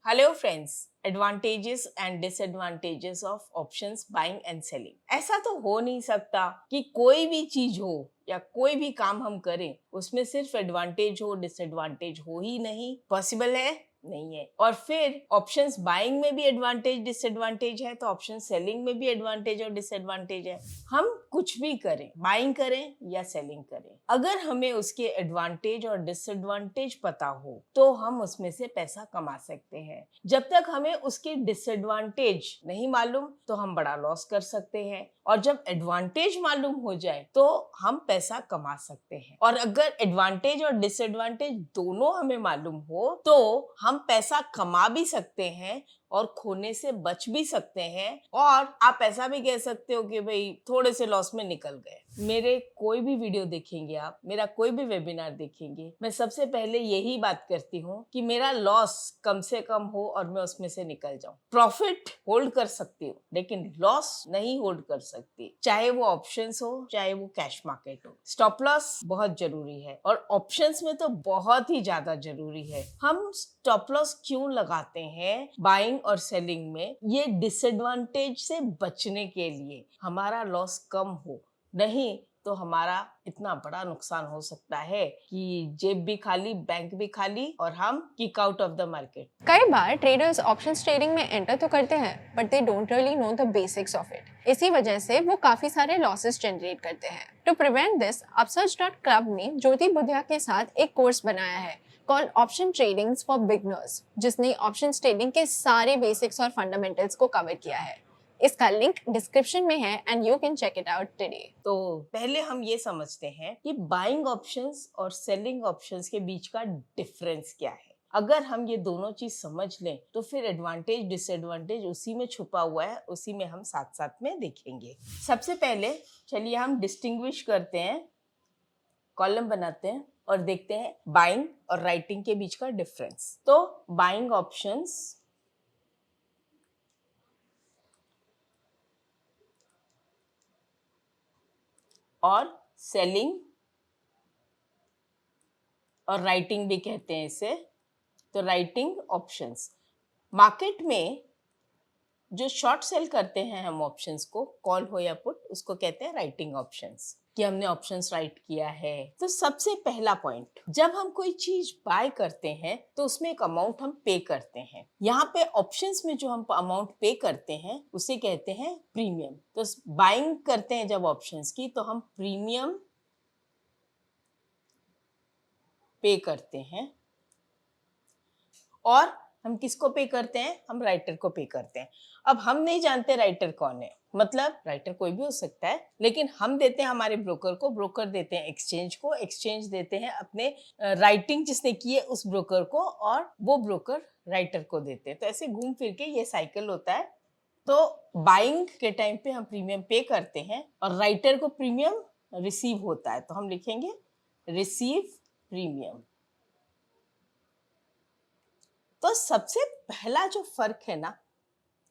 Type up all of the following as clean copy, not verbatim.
Hello friends, advantages and disadvantages of options buying and selling. ऐसा तो हो नहीं सकता कि कोई भी चीज हो या कोई भी काम हम करें उसमें सिर्फ एडवांटेज हो डिसएडवांटेज हो ही नहीं। पॉसिबल है? नहीं है। और फिर ऑप्शंस बाइंग में भी एडवांटेज डिसएडवांटेज है तो ऑप्शन सेलिंग में भी एडवांटेज और डिसएडवांटेज है। हम कुछ भी करें, बाइंग करें या सेलिंग करें, अगर हमें उसके एडवांटेज और डिसएडवांटेज पता हो तो हम उसमें से पैसा कमा सकते हैं। जब तक हमें उसके डिसएडवांटेज नहीं मालूम तो हम बड़ा लॉस कर सकते हैं, और जब एडवांटेज मालूम हो जाए तो हम पैसा कमा सकते हैं। और अगर एडवांटेज और डिसएडवांटेज दोनों हमें मालूम हो तो हम पैसा कमा भी सकते हैं और खोने से बच भी सकते हैं। और आप ऐसा भी कह सकते हो कि भाई थोड़े से लॉस में निकल गए। मेरे कोई भी वीडियो देखेंगे, आप मेरा कोई भी वेबिनार देखेंगे, मैं सबसे पहले यही बात करती हूँ कि मेरा लॉस कम से कम हो और मैं उसमें से निकल जाऊं। प्रॉफिट होल्ड कर सकती हूँ लेकिन लॉस नहीं होल्ड कर सकती, चाहे वो ऑप्शंस हो चाहे वो कैश मार्केट हो। स्टॉप लॉस बहुत जरूरी है और ऑप्शंस में तो बहुत ही ज्यादा जरूरी है। हम स्टॉप लॉस क्यों लगाते हैं बाइंग और सेलिंग में? ये डिसएडवांटेज से बचने के लिए, हमारा लॉस कम हो, नहीं तो हमारा इतना बड़ा नुकसान हो सकता है कि जेब भी खाली, बैंक भी खाली और हम kick out of the market. कई बार ट्रेडर्स ऑप्शंस ट्रेडिंग में एंटर तो करते हैं but they don't really know the basics of it. इसी वजह से वो काफी सारे लॉसेस जनरेट करते हैं। टू प्रिवेंट दिस, अपसर्च.club ने ज्योति बुधिया के साथ एक कोर्स बनाया है called option trading for beginners, जिसने ऑप्शन ट्रेडिंग के सारे बेसिक्स और फंडामेंटल्स को कवर किया है। इसका लिंक डिस्क्रिप्शन में है and you can check it out today. तो पहले हम ये समझते हैं कि बाइंग ऑप्शंस और सेलिंग ऑप्शंस के बीच का डिफरेंस क्या है। अगर हम ये दोनों चीज समझ लें तो फिर एडवांटेज डिसएडवांटेज उसी में छुपा हुआ है, उसी में हम साथ साथ में देखेंगे। सबसे पहले चलिए हम डिस्टिंग्विश करते हैं, कॉलम बनाते हैं और देखते हैं बाइंग और राइटिंग के बीच का डिफरेंस। तो बाइंग ऑप्शंस और सेलिंग और राइटिंग भी कहते हैं इसे, तो राइटिंग ऑप्शंस। मार्केट में जो शॉर्ट सेल करते हैं हम ऑप्शंस को, कॉल हो या पुट, उसको कहते हैं राइटिंग ऑप्शंस, कि हमने ऑप्शंस राइट किया है। तो सबसे पहला पॉइंट, जब हम कोई चीज बाय करते हैं तो उसमें एक अमाउंट हम पे करते हैं। यहाँ पे ऑप्शंस में जो हम अमाउंट पे करते हैं उसे कहते हैं प्रीमियम। तो बाइंग करते हैं जब ऑप्शंस की तो हम प्रीमियम पे करते हैं। और हम किसको पे करते हैं? हम राइटर को पे करते हैं। अब हम नहीं जानते राइटर कौन है, मतलब राइटर कोई भी हो सकता है, लेकिन हम देते हैं हमारे ब्रोकर को, ब्रोकर देते हैं एक्सचेंज को, एक्सचेंज देते हैं अपने राइटिंग जिसने की है उस ब्रोकर को, और वो ब्रोकर राइटर को देते हैं। तो ऐसे घूम फिर के ये साइकिल होता है। तो बाइंग के टाइम पे हम प्रीमियम पे करते हैं और राइटर को प्रीमियम रिसीव होता है, तो हम लिखेंगे रिसीव प्रीमियम। तो सबसे पहला जो फर्क है ना,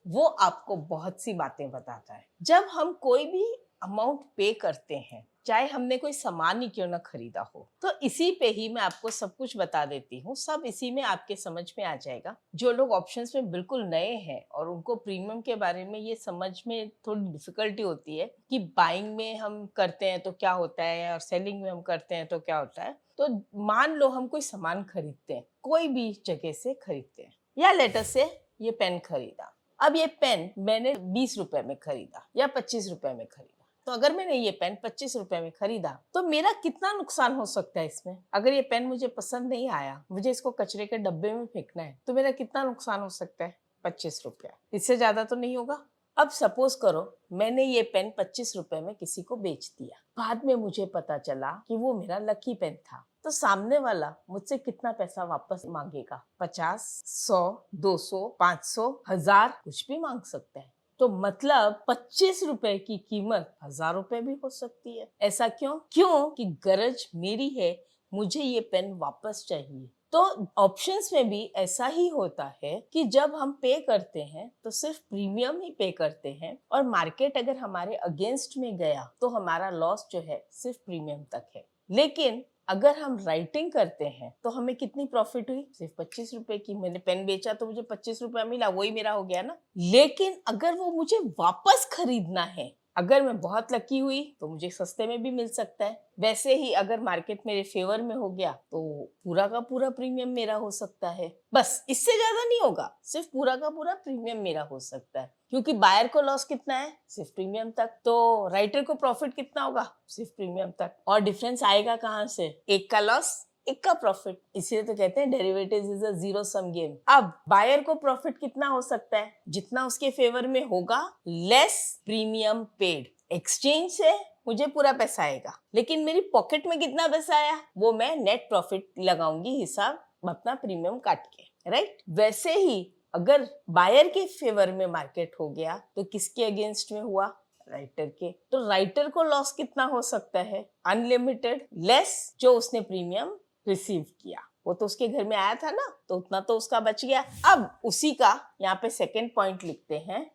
वो आपको बहुत सी बातें बताता है। जब हम कोई भी अमाउंट पे करते हैं, चाहे हमने कोई सामान ही क्यों ना खरीदा हो, तो इसी पे ही मैं आपको सब कुछ बता देती हूँ, सब इसी में आपके समझ में आ जाएगा। जो लोग ऑप्शंस में बिल्कुल नए हैं और उनको प्रीमियम के बारे में ये समझ में थोड़ी डिफिकल्टी होती है कि बाइंग में हम करते हैं तो क्या होता है और सेलिंग में हम करते हैं तो क्या होता है। तो मान लो हम कोई सामान खरीदते हैं, कोई भी जगह से खरीदते हैं, या लेटर से ये पेन खरीदा। अब ये पेन मैंने 20 रुपए में खरीदा या 25 रुपए में खरीदा, तो अगर मैंने ये पेन 25 रुपए में खरीदा तो मेरा कितना नुकसान हो सकता है इसमें? अगर ये पेन मुझे पसंद नहीं आया, मुझे इसको कचरे के डब्बे में फेंकना है, तो मेरा कितना नुकसान हो सकता है? 25 रुपया, इससे ज्यादा तो नहीं होगा। अब सपोज करो मैंने ये पेन 25 रुपए में किसी को बेच दिया, बाद में मुझे पता चला कि वो मेरा लकी पेन था, तो सामने वाला मुझसे कितना पैसा वापस मांगेगा? 50, 100, 200, 500, 1000, कुछ भी मांग सकता है। तो मतलब 25 रुपए की कीमत 1000 रुपए भी हो सकती है। ऐसा क्यों? क्यों कि गरज मेरी है, मुझे ये पेन वापस चाहिए। तो ऑप्शंस में भी ऐसा ही होता है कि जब हम पे करते हैं तो सिर्फ प्रीमियम ही पे करते हैं, और मार्केट अगर हमारे अगेंस्ट में गया तो हमारा लॉस जो है सिर्फ प्रीमियम तक है। लेकिन अगर हम राइटिंग करते हैं तो हमें कितनी प्रॉफिट हुई? सिर्फ 25 रुपए की। मैंने पेन बेचा तो मुझे 25 रुपया मिला, वही मेरा हो गया ना। लेकिन अगर वो मुझे वापस खरीदना है, अगर मैं बहुत लकी हुई तो मुझे सस्ते में भी मिल सकता है। वैसे ही अगर मार्केट मेरे फेवर में हो गया तो पूरा का पूरा प्रीमियम मेरा हो सकता है। बस इससे ज्यादा नहीं होगा, सिर्फ पूरा का पूरा प्रीमियम मेरा हो सकता है। क्योंकि बायर को लॉस कितना है? सिर्फ प्रीमियम तक। तो राइटर को प्रॉफिट कितना होगा? सिर्फ प्रीमियम तक। और डिफरेंस आएगा कहाँ से? एक का लॉस, एक का प्रॉफिट। इसीलिए तो कहते हैं derivatives is a zero sum game. अब बायर को प्रॉफिट कितना हो सकता है? जितना उसके फेवर में होगा लेस प्रीमियम पेड। एक्सचेंज से मुझे पूरा पैसा आएगा, लेकिन मेरी पॉकेट में कितना पैसा आया वो मैं नेट प्रॉफिट लगाऊंगी, हिसाब अपना प्रीमियम काट के, राइट। वैसे ही अगर बायर के फेवर में मार्केट हो गया तो किसके अगेंस्ट में हुआ? राइटर के। तो राइटर को लॉस कितना हो सकता है? अनलिमिटेड लेस जो उसने प्रीमियम रिसीव किया। वो तो उसके घर में आया था ना, तो उतना तो उसका बच गया। अब उसी का यहाँ पे सेकेंड पॉइंट लिखते हैं।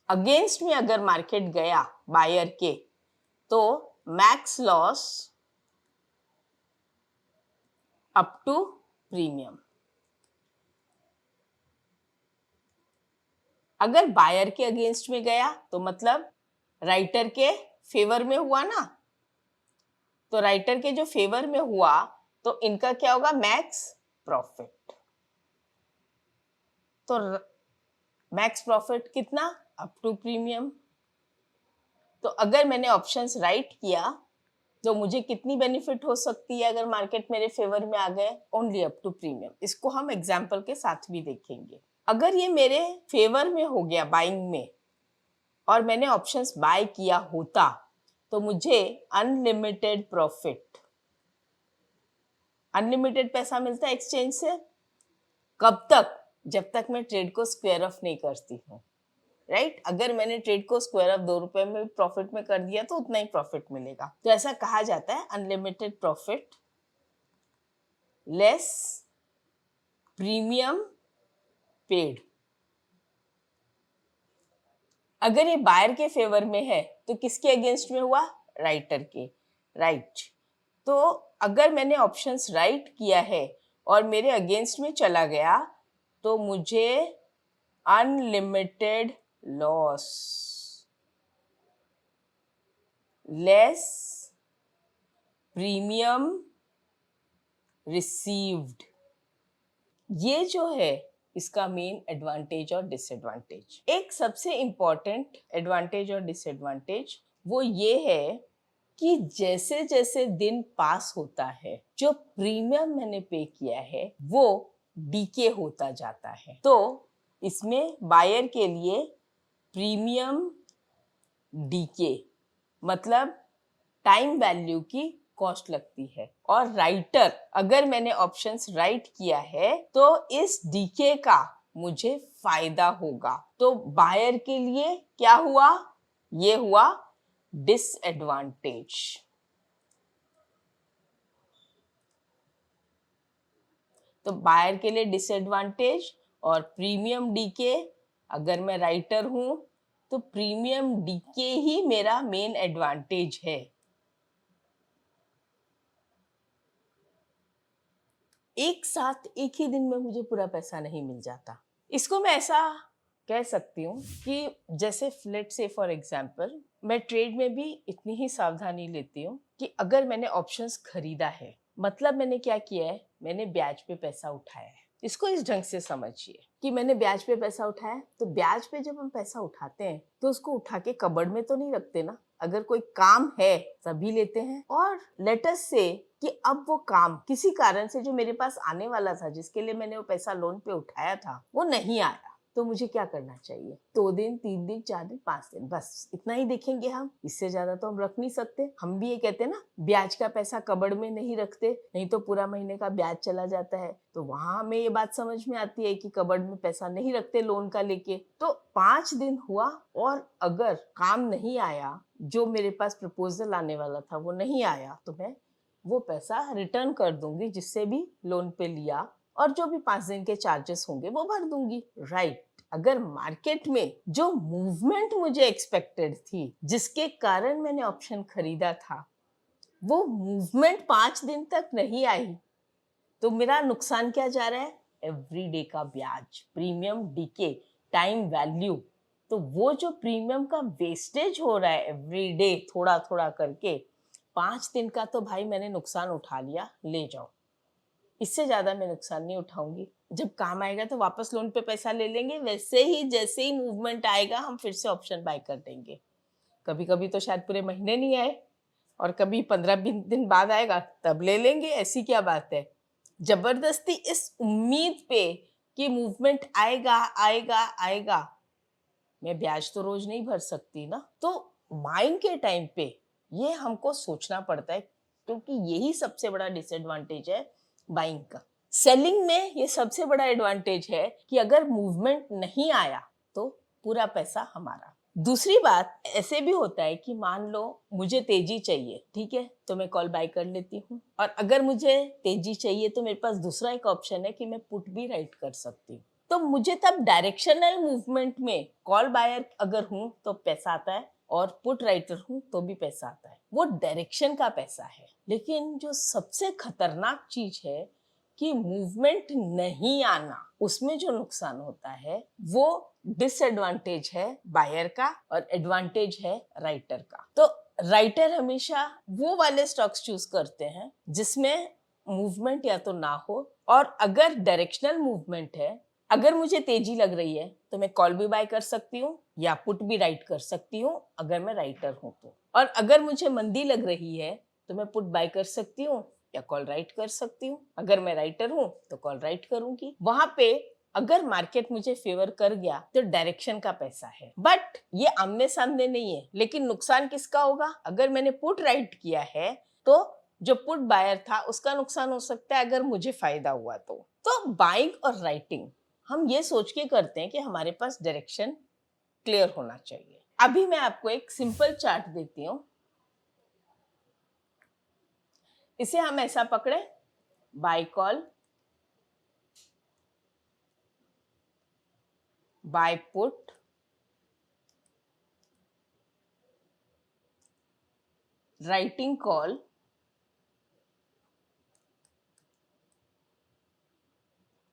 अगेंस्ट में अगर मार्केट गया बायर के तो max loss up to premium. अगर बायर के अगेंस्ट में गया तो मतलब राइटर के फेवर में हुआ ना, तो राइटर के जो फेवर में हुआ तो इनका क्या होगा? Max profit. तो मैक्स प्रॉफिट कितना? Up to premium. तो अगर मैंने ऑप्शंस राइट किया तो मुझे कितनी बेनिफिट हो सकती है अगर मार्केट मेरे फेवर में आ गए? Only up to premium. इसको हम एग्जाम्पल के साथ भी देखेंगे। अगर ये मेरे फेवर में हो गया बाइंग में और मैंने ऑप्शंस बाय किया होता तो मुझे अनलिमिटेड प्रॉफिट, अनलिमिटेड पैसा मिलता है एक्सचेंज से। कब तक? जब तक मैं ट्रेड को स्क्वायर ऑफ नहीं करती हूँ, राइट। अगर मैंने ट्रेड को स्क्वायर ऑफ 2 रुपए में प्रॉफिट में कर दिया तो उतना ही प्रॉफिट मिलेगा। तो ऐसा कहा जाता है unlimited profit less premium paid. अगर ये बायर के फेवर में है तो किसके अगेंस्ट में हुआ? राइटर के, राइट। तो अगर मैंने ऑप्शंस राइट किया है और मेरे अगेंस्ट में चला गया तो मुझे unlimited loss less premium received. ये जो है इसका मेन एडवांटेज और डिसएडवांटेज। एक सबसे इंपॉर्टेंट एडवांटेज और डिसएडवांटेज वो ये है कि जैसे जैसे दिन पास होता है जो प्रीमियम मैंने पे किया है वो डीके होता जाता है। तो इसमें बायर के लिए प्रीमियम डीके मतलब टाइम वैल्यू की कॉस्ट लगती है। और राइटर, अगर मैंने ऑप्शंस राइट किया है तो इस डीके का मुझे फायदा होगा। तो बायर के लिए क्या हुआ? ये हुआ डिसएडवांटेज। तो बायर के लिए डिसएडवांटेज और प्रीमियम डीके। अगर मैं राइटर हूं तो प्रीमियम डीके ही मेरा मेन एडवांटेज है। एक साथ एक ही दिन में मुझे पूरा पैसा नहीं मिल जाता। इसको मैं ऐसा कह सकती हूँ कि जैसे लेट्स से फॉर एग्जांपल मैं ट्रेड में भी इतनी ही सावधानी लेती हूँ कि अगर मैंने ऑप्शंस खरीदा है, मतलब मैंने क्या किया है? मैंने ब्याज पे पैसा उठाया है। इसको इस ढंग से समझिए कि मैंने ब्याज पे पैसा उठाया, तो ब्याज पे जब हम पैसा उठाते हैं तो उसको उठा के कबर्ड में तो नहीं रखते ना। अगर कोई काम है तभी लेते हैं। और लेटस से कि अब वो काम किसी कारण से जो मेरे पास आने वाला था, जिसके लिए मैंने वो पैसा लोन पे उठाया था, वो नहीं आया, तो मुझे क्या करना चाहिए? 2 दिन, 3 दिन, 4 दिन, 5 दिन, बस इतना ही देखेंगे हम। इससे ज्यादा तो हम रख नहीं सकते। हम भी ये कहते हैं ना, ब्याज का पैसा कबड़ में नहीं रखते, नहीं तो पूरा महीने का ब्याज चला जाता है। तो वहां हमें ये बात समझ में आती है कि कबड़ में पैसा नहीं रखते लोन का लेके। तो 5 दिन हुआ और अगर काम नहीं आया, जो मेरे पास प्रपोजल आने वाला था वो नहीं आया, तो मैं वो पैसा रिटर्न कर दूंगी जिससे भी लोन पे लिया, और जो भी 5 दिन के चार्जेस होंगे वो भर दूंगी, राइट। अगर मार्केट में जो मूवमेंट मुझे एक्सपेक्टेड थी, जिसके कारण मैंने ऑप्शन खरीदा था, वो मूवमेंट 5 दिन तक नहीं आई तो मेरा नुकसान क्या जा रहा है? एवरीडे का ब्याज, प्रीमियम डीके, टाइम वैल्यू। तो वो जो प्रीमियम का वेस्टेज हो रहा है एवरीडे थोड़ा थोड़ा करके, 5 दिन का तो भाई मैंने नुकसान उठा लिया, ले जाओ। इससे ज्यादा मैं नुकसान नहीं उठाऊंगी। जब काम आएगा तो वापस लोन पे पैसा ले लेंगे, वैसे ही जैसे ही मूवमेंट आएगा हम फिर से ऑप्शन बाय कर देंगे। कभी कभी तो शायद पूरे महीने नहीं आए और कभी 15-20 दिन बाद आएगा, तब ले लेंगे। ऐसी क्या बात है? जबरदस्ती इस उम्मीद पे कि मूवमेंट आएगा आएगा आएगा, मैं ब्याज तो रोज नहीं भर सकती ना। तो बाइंग के टाइम पे ये हमको सोचना पड़ता है, क्योंकि यही सबसे बड़ा डिसएडवांटेज है बाइंग का। सेलिंग में ये सबसे बड़ा एडवांटेज है कि अगर मूवमेंट नहीं आया तो पूरा पैसा हमारा। दूसरी बात, ऐसे भी होता है कि मान लो मुझे तेजी चाहिए, ठीक है, तो मैं कॉल बाय कर लेती हूँ। और अगर मुझे तेजी चाहिए तो मेरे पास दूसरा एक ऑप्शन है कि मैं पुट भी राइट कर सकती हूँ। तो मुझे तब डायरेक्शनल मूवमेंट में कॉल बायर अगर हूँ तो पैसा आता है, और पुट राइटर हूँ तो भी पैसा आता है। वो डायरेक्शन का पैसा है। लेकिन जो सबसे खतरनाक चीज है कि मूवमेंट नहीं आना, उसमें जो नुकसान होता है वो डिसएडवांटेज है बायर का और एडवांटेज है राइटर का। तो राइटर हमेशा वो वाले स्टॉक्स चूज करते हैं जिसमें मूवमेंट या तो ना हो, और अगर डायरेक्शनल मूवमेंट है, अगर मुझे तेजी लग रही है तो मैं कॉल भी बाय कर सकती हूँ या पुट भी राइट कर सकती हूँ अगर मैं राइटर हूँ तो। और अगर मुझे मंदी लग रही है तो मैं पुट बाय कर सकती हूँ या कॉल राइट कर सकती हूँ। अगर मैं राइटर हूँ तो कॉल राइट करूंगी। वहां पे अगर मार्केट मुझे फेवर कर गया तो डायरेक्शन का पैसा है, बट ये आमने सामने नहीं है। लेकिन नुकसान किसका होगा? अगर मैंने पुट राइट किया है तो जो पुट बायर था उसका नुकसान हो सकता है अगर मुझे फायदा हुआ तो बाइंग और राइटिंग हम ये सोच के करते हैं कि हमारे पास डायरेक्शन क्लियर होना चाहिए। अभी मैं आपको एक सिंपल चार्ट देती हूँ। इसे हम ऐसा पकड़े, buy call, buy put, writing call,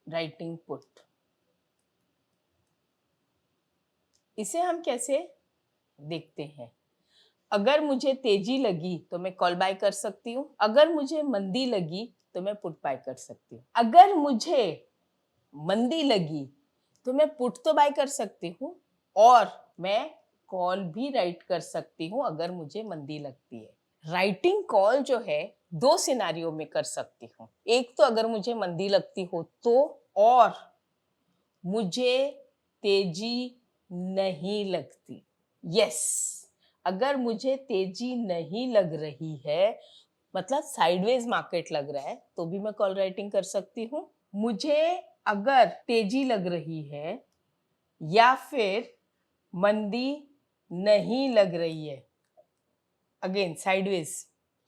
writing put. इसे हम कैसे देखते हैं? अगर मुझे तेजी लगी तो मैं कॉल बाय कर सकती हूँ, अगर मुझे मंदी लगी तो मैं पुट बाय कर सकती हूँ। अगर मुझे मंदी लगी तो मैं पुट तो बाय कर सकती हूँ और मैं कॉल भी राइट कर सकती हूँ अगर मुझे मंदी लगती है। राइटिंग कॉल जो है 2 सिनारियो में कर सकती हूँ। एक तो अगर मुझे मंदी लगती हो तो, और मुझे तेजी नहीं लगती। यस, अगर मुझे तेजी नहीं लग रही है, मतलब साइडवेज मार्केट लग रहा है, तो भी मैं कॉल राइटिंग कर सकती हूँ। मुझे अगर तेजी लग रही है या फिर मंदी नहीं लग रही है, अगेन साइडवेज,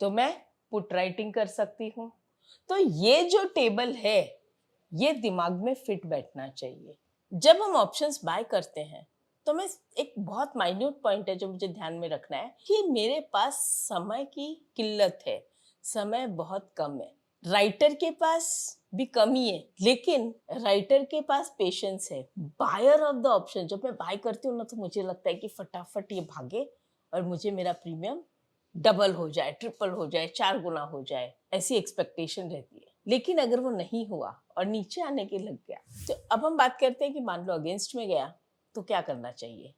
तो मैं पुट राइटिंग कर सकती हूँ। तो ये जो टेबल है ये दिमाग में फिट बैठना चाहिए। जब हम ऑप्शंस बाय करते हैं तो मैं एक बहुत माइन्यूट पॉइंट है जो मुझे ध्यान में रखना है कि मेरे पास समय की किल्लत है, समय बहुत कम है। राइटर के पास भी कमी है, लेकिन राइटर के पास पेशेंस है। बायर ऑफ द ऑप्शन, जब मैं बाय करती हूँ ना तो मुझे लगता है कि फटाफट ये भागे और मुझे मेरा प्रीमियम डबल हो जाए, ट्रिपल हो जाए, 4 गुना हो जाए, ऐसी एक्सपेक्टेशन रहती है। लेकिन अगर वो नहीं हुआ और नीचे आने के लग गया, तो अब हम बात करते हैं कि मान लो अगेंस्ट में गया तो क्या करना चाहिए।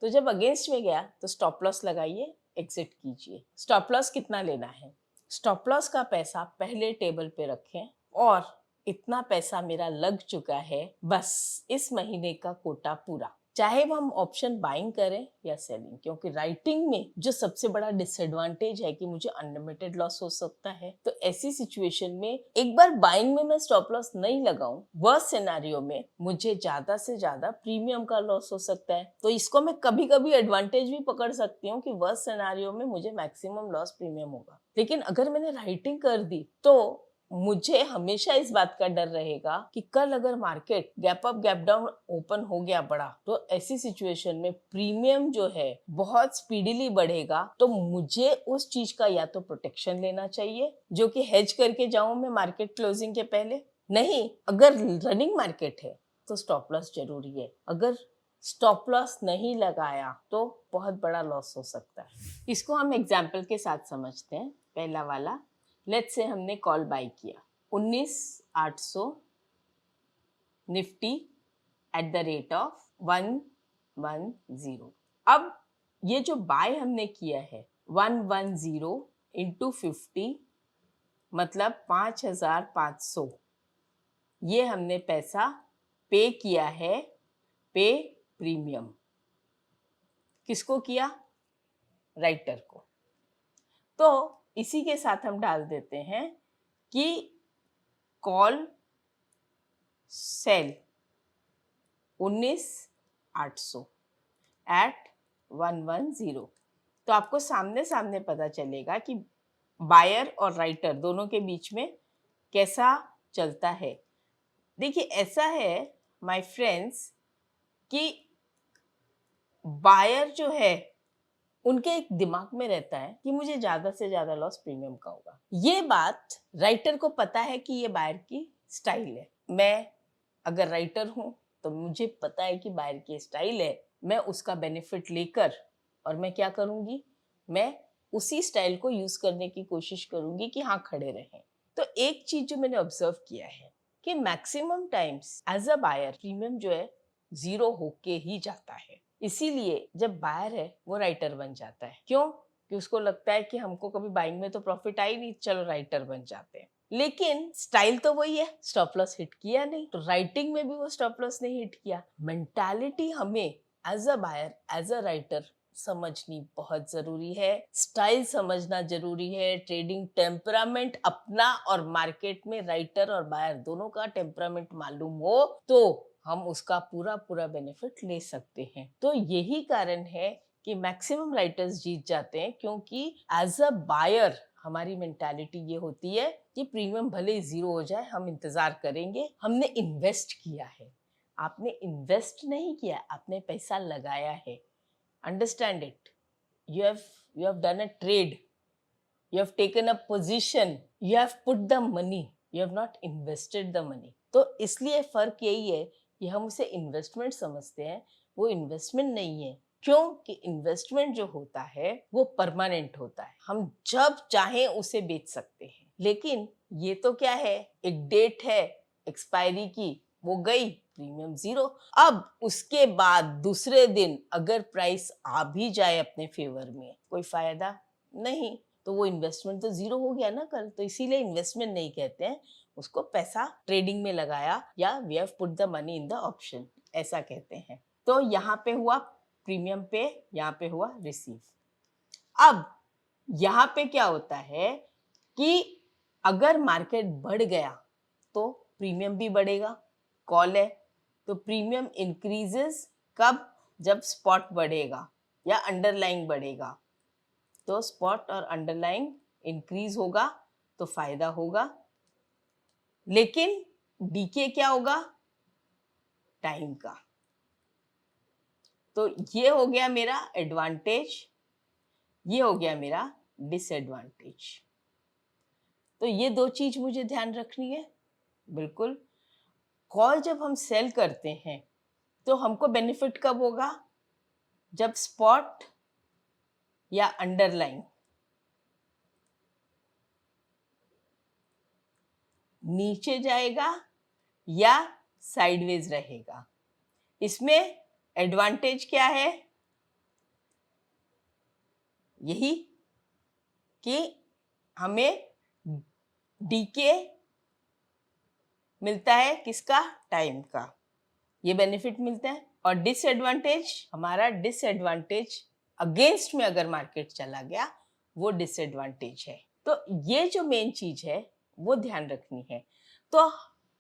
तो जब अगेंस्ट में गया तो स्टॉप लॉस लगाइए, एग्जिट कीजिए। स्टॉप लॉस कितना लेना है? स्टॉप लॉस का पैसा पहले टेबल पे रखें और इतना पैसा मेरा लग चुका है, बस इस महीने का कोटा पूरा, चाहे वो हम ऑप्शन बाइंग करें या सेलिंग। क्योंकि राइटिंग में जो सबसे बड़ा डिसएडवांटेज है कि मुझे अनलिमिटेड लॉस हो सकता है। तो ऐसी सिचुएशन में एक बार बाइंग में मैं स्टॉप लॉस नहीं लगाऊं, वह सिनेरियो में मुझे ज्यादा से ज्यादा प्रीमियम का लॉस हो सकता है। तो इसको मैं कभी कभी एडवांटेज भी पकड़ सकती हूँ कि वह सिनेरियो में मुझे मैक्सिमम लॉस प्रीमियम होगा। लेकिन अगर मैंने राइटिंग कर दी तो मुझे हमेशा इस बात का डर रहेगा कि कल अगर market gap up gap down open हो गया बड़ा, तो ऐसी सिचुएशन में प्रीमियम जो है बहुत स्पीडीली बढ़ेगा, तो मुझे उस चीज का या तो प्रोटेक्शन लेना चाहिए जो कि हेज करके जाऊं मैं मार्केट क्लोजिंग के पहले, नहीं अगर रनिंग मार्केट है तो स्टॉप लॉस जरूरी है। अगर स्टॉप लॉस नहीं लगाया तो बहुत बड़ा लॉस हो सकता है। इसको हम एग्जाम्पल के साथ समझते हैं। पहला वाला, लेट्स से हमने कॉल बाय किया 19,800 Nifty at the rate of 110। अब ये जो बाय हमने किया है 110 इंटू 50 मतलब 5,500, ये हमने पैसा पे किया है, पे प्रीमियम। किसको किया? राइटर को। तो इसी के साथ हम डाल देते हैं कि कॉल सेल 19,800 एट 110। तो आपको सामने सामने पता चलेगा कि बायर और राइटर दोनों के बीच में कैसा चलता है। देखिए ऐसा है माय फ्रेंड्स कि बायर जो है उनके एक दिमाग में रहता है कि मुझे ज्यादा से ज्यादा लॉस प्रीमियम का होगा। ये बात राइटर को पता है कि ये बायर की स्टाइल है। मैं अगर राइटर हूं तो मुझे पता है कि बायर की स्टाइल है, मैं उसका बेनिफिट लेकर और मैं क्या करूंगी, मैं उसी स्टाइल को यूज करने की कोशिश करूंगी कि हाँ खड़े रहें। तो एक चीज जो मैंने ऑब्जर्व किया है कि maximum times as a buyer premium जो है जीरो होके ही जाता है। इसीलिए जब बायर है वो राइटर बन जाता है। क्यों? कि उसको लगता है कि हमको कभी बाइंग में तो प्रॉफिट आई नहीं, चलो राइटर बन जाते हैं। लेकिन स्टाइल तो वही है, स्टॉप लॉस हिट किया नहीं, तो राइटिंग में भी वो स्टॉप लॉस नहीं हिट किया। मेंटालिटी हमें as a buyer as a writer समझनी बहुत जरूरी है, स्टाइल समझना जरूरी है, ट्रेडिंग टेम्परामेंट अपना और मार्केट में राइटर और बायर दोनों का टेम्परामेंट मालूम हो तो हम उसका पूरा पूरा बेनिफिट ले सकते हैं। तो यही कारण है कि मैक्सिमम राइटर्स जीत जाते हैं, क्योंकि एज अ बायर हमारी मेंटालिटी ये होती है कि प्रीमियम भले ही जीरो हो जाए हम इंतजार करेंगे, हमने इन्वेस्ट किया है। आपने इन्वेस्ट नहीं किया, आपने पैसा लगाया है। Understand it. you have done a trade, you have taken a position, you have put the money, you have not invested the money। तो इसलिए फर्क यही है कि हम उसे इन्वेस्टमेंट समझते हैं, वो इन्वेस्टमेंट नहीं है। क्योंकि इन्वेस्टमेंट जो होता है वो परमानेंट होता है, हम जब चाहें उसे बेच सकते हैं। लेकिन ये तो क्या है, एक डेट है एक्सपायरी की, वो गई, प्रीमियम जीरो। अब उसके बाद दूसरे दिन अगर प्राइस आ भी जाए अपने फेवर में, कोई फायदा नहीं, तो वो इन्वेस्टमेंट तो जीरो हो गया ना कल। तो इसीलिए इन्वेस्टमेंट नहीं कहते हैं उसको, पैसा ट्रेडिंग में लगाया या we have put the money in the option, ऐसा कहते हैं। तो यहाँ पे हुआ प्रीमियम पे, यहाँ पे हुआ रिसीव। अब यहाँ पे क्या होता है कि अगर मार्केट बढ़ गया तो प्रीमियम भी बढ़ेगा। कॉल है तो प्रीमियम इंक्रीजेस कब? जब स्पॉट बढ़ेगा या अंडरलाइंग बढ़ेगा। तो स्पॉट और अंडरलाइंग इंक्रीज होगा तो फायदा होगा। लेकिन डीके क्या होगा? टाइम का। तो ये हो गया मेरा एडवांटेज, ये हो गया मेरा डिसएडवांटेज। तो ये दो चीज मुझे ध्यान रखनी है। बिल्कुल, कॉल जब हम सेल करते हैं तो हमको बेनिफिट कब होगा? जब स्पॉट या अंडरलाइन नीचे जाएगा या साइडवेज रहेगा। इसमें एडवांटेज क्या है? यही कि हमें डीके मिलता है, किसका? टाइम का, ये बेनिफिट मिलता है। और डिसएडवांटेज, हमारा डिसएडवांटेज अगेंस्ट में अगर मार्केट चला गया वो डिसएडवांटेज है। तो ये जो मेन चीज है वो ध्यान रखनी है। तो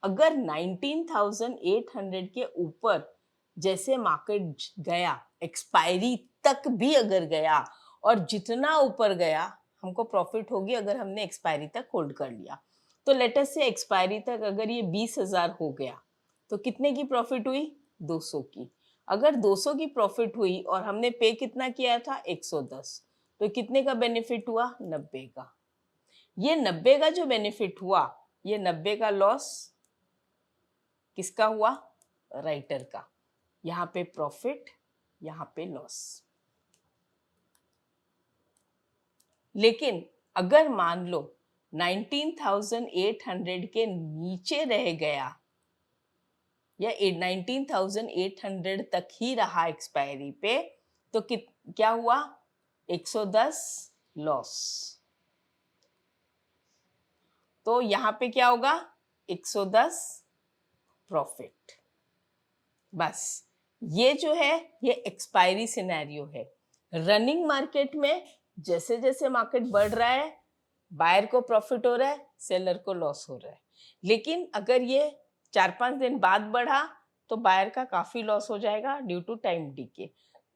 अगर 19,800 के ऊपर जैसे मार्केट गया, एक्सपायरी तक भी अगर गया और जितना ऊपर गया हमको प्रॉफिट होगी अगर हमने एक्सपायरी तक होल्ड कर लिया। तो लेट अस से एक्सपायरी तक अगर ये 20,000 हो गया तो कितने की प्रॉफिट हुई? 200 की। अगर 200 की प्रॉफिट हुई और हमने पे कितना किया था? 110, तो कितने का बेनिफिट हुआ? 90 का। ये 90 का जो बेनिफिट हुआ, ये 90 का लॉस किसका हुआ? राइटर का। यहाँ पे प्रॉफिट, यहाँ पे लॉस। लेकिन अगर मान लो 19,800 के नीचे रह गया या 19,800 तक ही रहा एक्सपायरी पे, तो क्या हुआ? 110 लॉस। तो यहाँ पे क्या होगा? 110 प्रॉफिट। बस ये जो है ये एक्सपायरी सिनेरियो है। रनिंग मार्केट में जैसे जैसे मार्केट बढ़ रहा है, बायर को प्रॉफिट हो रहा है, सेलर को लॉस हो रहा है। लेकिन अगर ये 4-5 दिन बाद बढ़ा तो बायर का काफी लॉस हो जाएगा ड्यू टू टाइम डीके।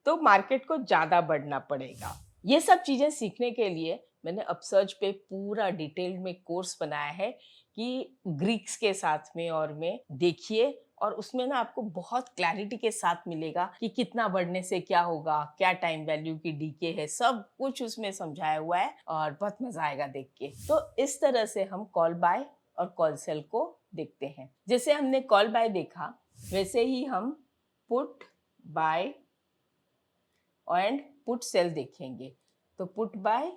तो मार्केट को ज्यादा बढ़ना पड़ेगा। ये सब चीजें सीखने के लिए मैंने अपसर्च पे पूरा डिटेल में कोर्स बनाया है कि ग्रीक्स के साथ में और में देखिए, और उसमें ना आपको बहुत क्लैरिटी के साथ मिलेगा कि कितना बढ़ने से क्या होगा, क्या टाइम वैल्यू की डीके है, सब कुछ उसमें समझाया हुआ है और बहुत मजा आएगा देख के। तो इस तरह से हम कॉल बाय और कॉल सेल को देखते हैं। जैसे हमने कॉल बाय देखा वैसे ही हम put buy and put sell देखेंगे। तो पुट बाय,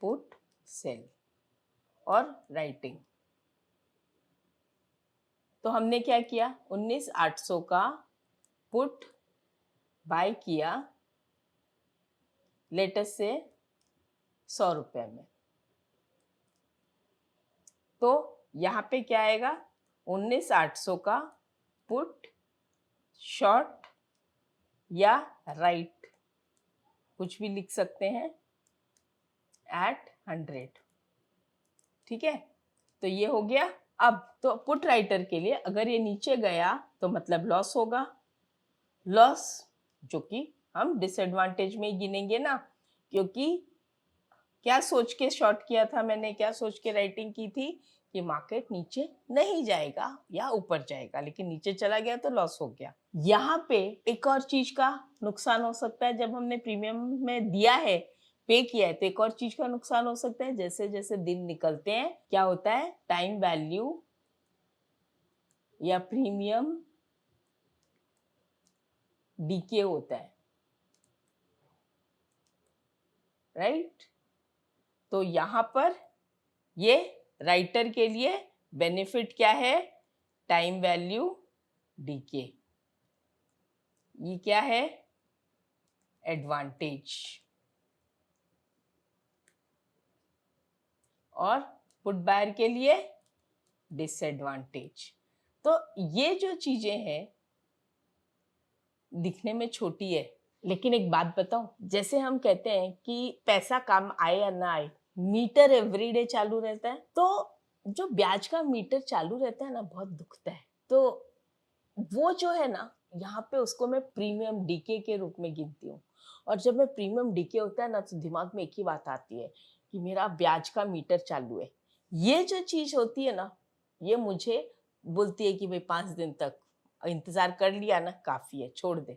पुट सेल और राइटिंग। तो हमने क्या किया? 19,800 का पुट बाय किया लेटेस्ट से 100 रुपए में। तो यहाँ पे क्या आएगा? 19,800 का पुट शॉर्ट या राइट कुछ भी लिख सकते हैं एट 100। ठीक है, तो ये हो गया। अब तो पुट राइटर के लिए अगर ये नीचे गया तो मतलब लॉस होगा। लॉस जो कि हम डिसएडवांटेज में ही गिनेंगे ना, क्योंकि क्या सोच के शॉर्ट किया था मैंने, क्या सोच के राइटिंग की थी कि मार्केट नीचे नहीं जाएगा या ऊपर जाएगा, लेकिन नीचे चला गया तो लॉस हो गया। यहाँ पे एक और चीज का नुकसान हो सकता है। जब हमने प्रीमियम में दिया है, पे किया है, तो एक और चीज का नुकसान हो सकता है। जैसे जैसे दिन निकलते हैं क्या होता है? टाइम वैल्यू या प्रीमियम डीके होता है, राइट? तो यहाँ पर ये राइटर के लिए बेनिफिट क्या है? Time value decay. ये क्या है? एडवांटेज। और पुट बायर के लिए डिसएडवांटेज। तो ये जो चीजें हैं दिखने में छोटी है, लेकिन एक बात बताऊं, जैसे हम कहते हैं कि पैसा काम आए या ना आए, मीटर एवरीडे चालू रहता है। तो जो ब्याज का मीटर चालू रहता है ना, बहुत दुखता है। तो वो जो है ना, यहाँ पे उसको मैं प्रीमियम डीके के रूप में गिनती हूँ। और जब मैं प्रीमियम डीके होता है ना, तो दिमाग में एक ही बात आती है कि मेरा ब्याज का मीटर चालू है। ये जो चीज होती है ना, ये मुझे बोलती है कि भाई 5 दिन तक इंतजार कर लिया ना, काफी है, छोड़ दे।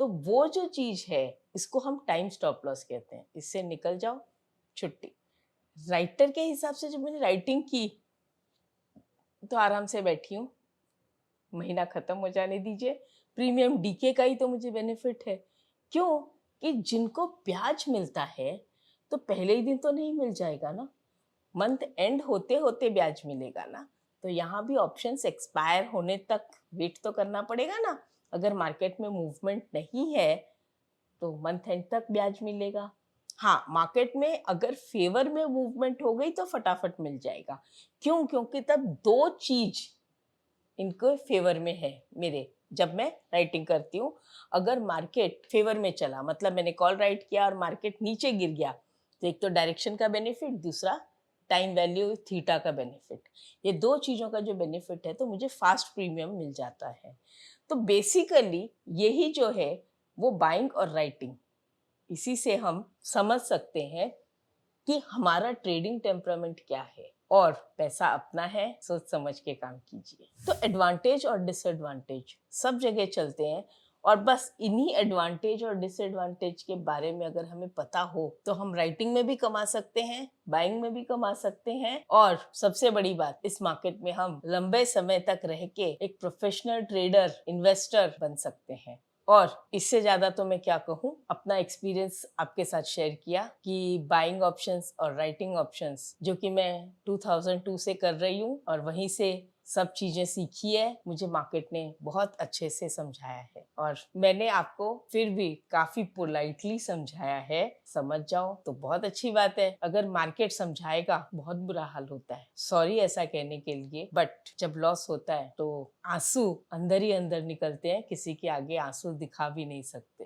तो वो जो चीज है, इसको हम टाइम स्टॉप लॉस कहते हैं। इससे निकल जाओ, छुट्टी। राइटर के हिसाब से जब मैंने राइटिंग की तो आराम से बैठी हूँ, महीना खत्म हो जाने दीजिए। प्रीमियम डीके का ही तो मुझे बेनिफिट है। क्यों? कि जिनको ब्याज मिलता है तो पहले ही दिन तो नहीं मिल जाएगा ना, मंथ एंड होते होते ब्याज मिलेगा ना। तो यहाँ भी ऑप्शंस एक्सपायर होने तक वेट तो करना पड़ेगा ना। अगर मार्केट में मूवमेंट नहीं है तो मंथ एंड तक ब्याज मिलेगा। हाँ, मार्केट में अगर फेवर में मूवमेंट हो गई तो फटाफट मिल जाएगा। क्यों? क्योंकि तब दो चीज इनको फेवर में है मेरे, जब मैं राइटिंग करती हूँ। अगर मार्केट फेवर में चला, मतलब मैंने कॉल राइट किया और मार्केट नीचे गिर गया, तो एक तो डायरेक्शन का बेनिफिट, दूसरा टाइम वैल्यू थीटा का बेनिफिट। ये दो चीजों का जो बेनिफिट है तो मुझे फास्ट प्रीमियम मिल जाता है। तो बेसिकली यही जो है वो बाइंग और राइटिंग, इसी से हम समझ सकते हैं कि हमारा ट्रेडिंग टेम्परामेंट क्या है। और पैसा अपना है, सोच समझ के काम कीजिए। तो एडवांटेज और डिसएडवांटेज सब जगह चलते हैं और बस इन्हीं एडवांटेज और डिसएडवांटेज के बारे में अगर हमें पता हो तो हम राइटिंग में भी कमा सकते हैं, बाइंग में भी कमा सकते हैं और सबसे बड़ी बात, इस मार्केट में हम लंबे समय तक रह के एक प्रोफेशनल ट्रेडर, इन्वेस्टर बन सकते हैं। और इससे ज्यादा तो मैं क्या कहूँ, अपना एक्सपीरियंस आपके साथ शेयर किया कि बाइंग ऑप्शंस और राइटिंग ऑप्शंस जो कि मैं 2002 से कर रही हूँ और वहीं से सब चीजें सीखी है, मुझे मार्केट ने बहुत अच्छे से समझाया है और मैंने आपको फिर भी काफी पोलाइटली समझाया है। समझ जाओ तो बहुत अच्छी बात है, अगर मार्केट समझाएगा बहुत बुरा हाल होता है। सॉरी ऐसा कहने के लिए, बट जब लॉस होता है तो आंसू अंदर ही अंदर निकलते हैं, किसी के आगे आंसू दिखा भी नहीं सकते।